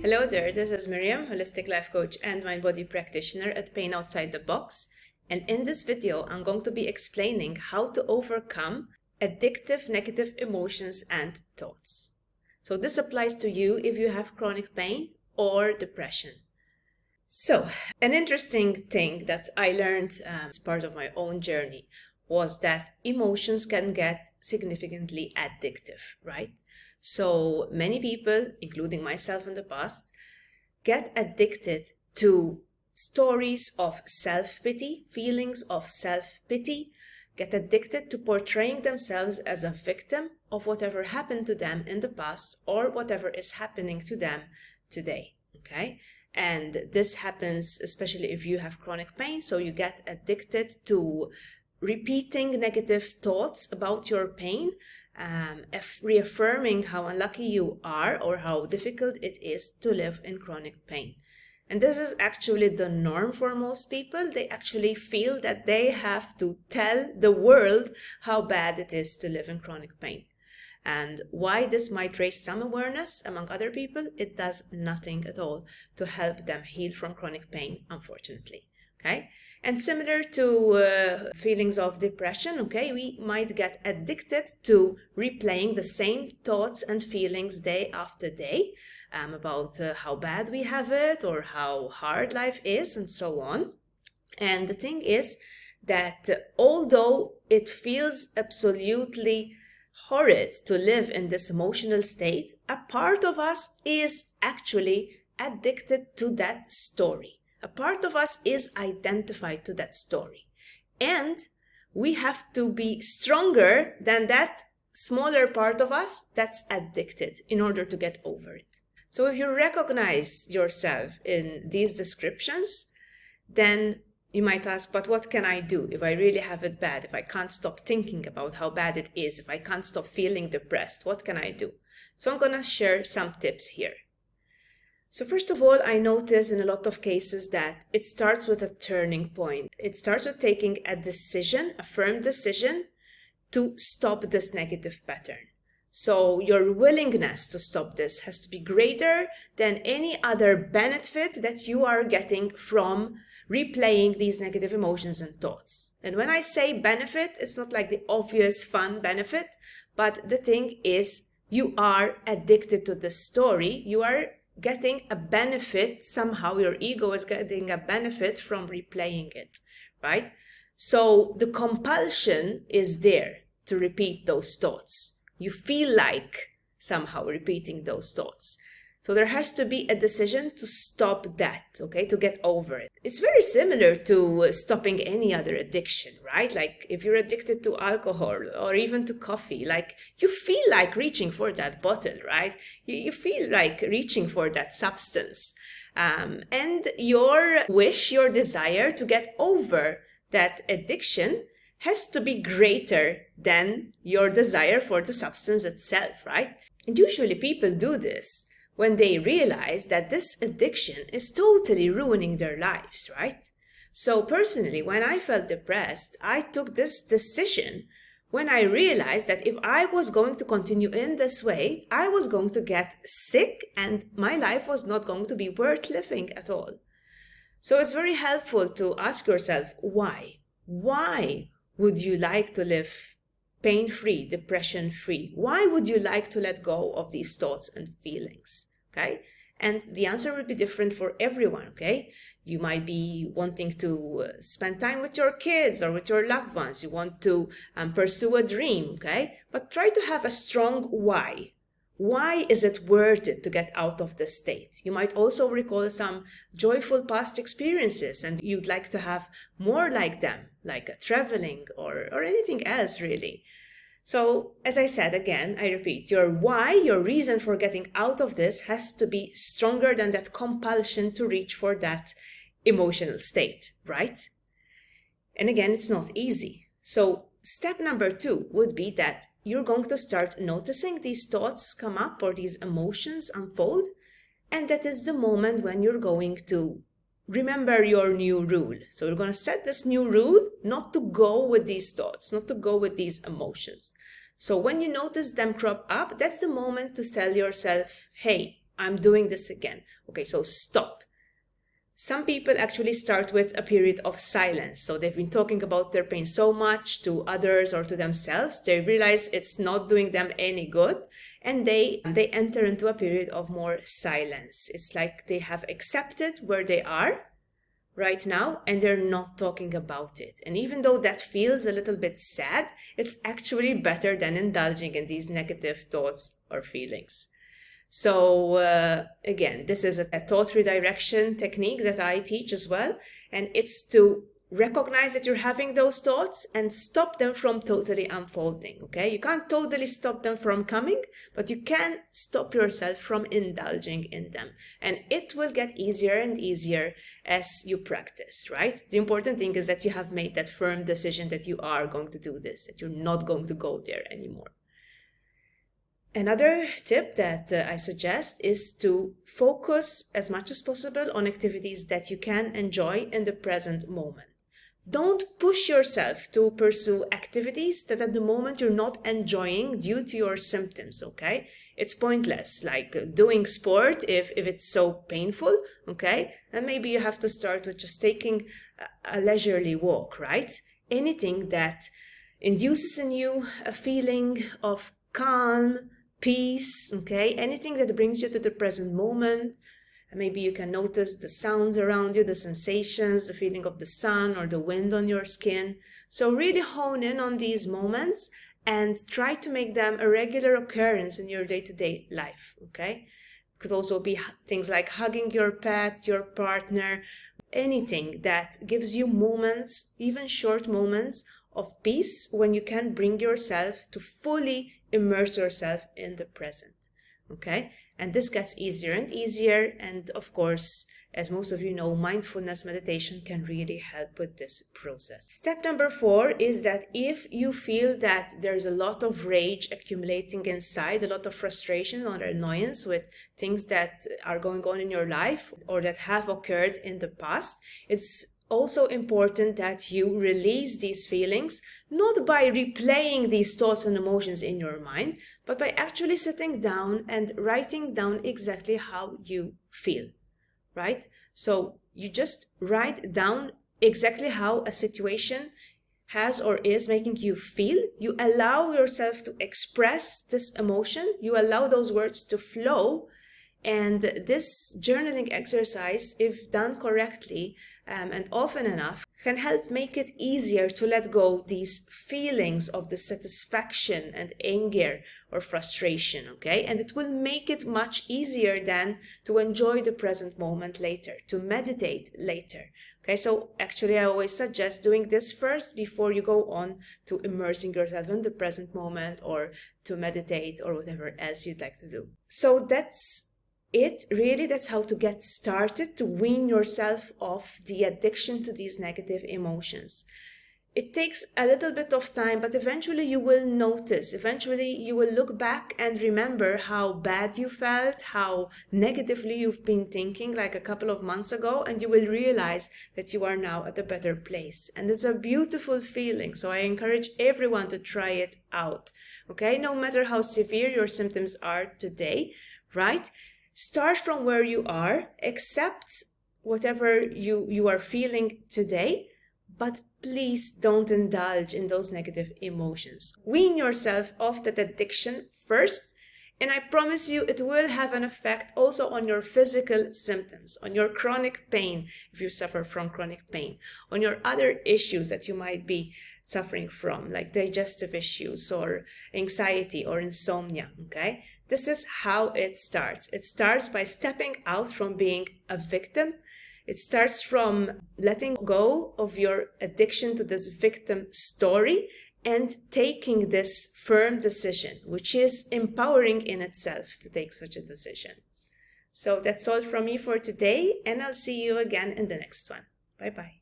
Hello there, this is Miriam, holistic life coach and mind body practitioner at PainOutsidetheBox. And in this video, I'm going to be explaining how to overcome addictive negative emotions and thoughts. So this applies to you if you have chronic pain or depression. So an interesting thing that I learned as part of my own journey was that emotions can get significantly addictive, right? So many people, including myself in the past, get addicted to stories of self-pity, feelings of self-pity, get addicted to portraying themselves as a victim of whatever happened to them in the past or whatever is happening to them today, okay? And this happens especially if you have chronic pain, so you get addicted to repeating negative thoughts about your pain, reaffirming how unlucky you are or how difficult it is to live in chronic pain. And this is actually the norm for most people. They actually feel that they have to tell the world how bad it is to live in chronic pain. And why this might raise some awareness among other people, it does nothing at all to help them heal from chronic pain, unfortunately. Okay, and similar to feelings of depression, okay, we might get addicted to replaying the same thoughts and feelings day after day about how bad we have it or how hard life is and so on. And the thing is that although it feels absolutely horrid to live in this emotional state, a part of us is actually addicted to that story. A part of us is identified to that story. And we have to be stronger than that smaller part of us that's addicted in order to get over it. So if you recognize yourself in these descriptions, then you might ask, but what can I do if I really have it bad? If I can't stop thinking about how bad it is, if I can't stop feeling depressed, what can I do? So I'm going to share some tips here. So first of all, I notice in a lot of cases that it starts with a turning point. It starts with taking a decision, a firm decision to stop this negative pattern. So your willingness to stop this has to be greater than any other benefit that you are getting from replaying these negative emotions and thoughts. And when I say benefit, it's not like the obvious fun benefit, but the thing is you are addicted to the story. You are getting a benefit somehow. Your ego is getting a benefit from replaying it, right? So the compulsion is there to repeat those thoughts. You feel like somehow repeating those thoughts. So there has to be a decision to stop that, okay, to get over it. It's very similar to stopping any other addiction, right? Like if you're addicted to alcohol or even to coffee, like you feel like reaching for that bottle, right? You feel like reaching for that substance. And your wish, your desire to get over that addiction has to be greater than your desire for the substance itself, right? And usually people do this when they realize that this addiction is totally ruining their lives, right? So personally, when I felt depressed, I took this decision when I realized that if I was going to continue in this way, I was going to get sick and my life was not going to be worth living at all. So it's very helpful to ask yourself, why? Why would you like to live pain-free, depression-free? Why would you like to let go of these thoughts and feelings? Okay? And the answer will be different for everyone, okay? You might be wanting to spend time with your kids or with your loved ones. You want to pursue a dream, okay? But try to have a strong why. Why is it worth it to get out of this state? You might also recall some joyful past experiences and you'd like to have more like them, like traveling or anything else really. So, as I said again, I repeat, your why, your reason for getting out of this has to be stronger than that compulsion to reach for that emotional state, right? And again, it's not easy. So, step number 2 would be that you're going to start noticing these thoughts come up or these emotions unfold. And that is the moment when you're going to remember your new rule. So you're going to set this new rule not to go with these thoughts, not to go with these emotions. So when you notice them crop up, that's the moment to tell yourself, hey, I'm doing this again. Okay, so stop. Some people actually start with a period of silence. So they've been talking about their pain so much to others or to themselves, they realize it's not doing them any good, and they enter into a period of more silence. It's like they have accepted where they are right now and they're not talking about it. And even though that feels a little bit sad, it's actually better than indulging in these negative thoughts or feelings. So again, this is a thought redirection technique that I teach as well. And it's to recognize that you're having those thoughts and stop them from totally unfolding, okay? You can't totally stop them from coming, but you can stop yourself from indulging in them. And it will get easier and easier as you practice, right? The important thing is that you have made that firm decision that you are going to do this, that you're not going to go there anymore. Another tip that I suggest is to focus as much as possible on activities that you can enjoy in the present moment. Don't push yourself to pursue activities that at the moment you're not enjoying due to your symptoms, okay? It's pointless, like doing sport if it's so painful, okay? And maybe you have to start with just taking a leisurely walk, right? Anything that induces in you a feeling of calm, peace, okay? Anything that brings you to the present moment. Maybe you can notice the sounds around you, the sensations, the feeling of the sun or the wind on your skin. So really hone in on these moments and try to make them a regular occurrence in your day-to-day life, okay? It could also be things like hugging your pet, your partner, anything that gives you moments, even short moments of peace when you can bring yourself to fully immerse yourself in the present, okay? And this gets easier and easier. And of course, as most of you know, mindfulness meditation can really help with this process. Step number 4 is that if you feel that there's a lot of rage accumulating inside, a lot of frustration or annoyance with things that are going on in your life or that have occurred in the past, it's also important that you release these feelings, not by replaying these thoughts and emotions in your mind, but by actually sitting down and writing down exactly how you feel, right? So you just write down exactly how a situation has or is making you feel. You allow yourself to express this emotion. You allow those words to flow. And this journaling exercise, if done correctly and often enough, can help make it easier to let go these feelings of dissatisfaction and anger or frustration, okay? And it will make it much easier then to enjoy the present moment later, to meditate later. Okay, so actually I always suggest doing this first before you go on to immersing yourself in the present moment or to meditate or whatever else you'd like to do. So that's it, really. That's how to get started to wean yourself off the addiction to these negative emotions. It takes a little bit of time, but eventually you will notice. Eventually you will look back and remember how bad you felt, how negatively you've been thinking like a couple of months ago, and you will realize that you are now at a better place. And it's a beautiful feeling. So I encourage everyone to try it out. Okay, no matter how severe your symptoms are today, right? Start from where you are, accept whatever you are feeling today, but please don't indulge in those negative emotions. Wean yourself off that addiction first, and I promise you it will have an effect also on your physical symptoms, on your chronic pain, if you suffer from chronic pain, on your other issues that you might be suffering from, like digestive issues or anxiety or insomnia, okay? This is how it starts. It starts by stepping out from being a victim. It starts from letting go of your addiction to this victim story and taking this firm decision, which is empowering in itself to take such a decision. So that's all from me for today, and I'll see you again in the next one. Bye-bye.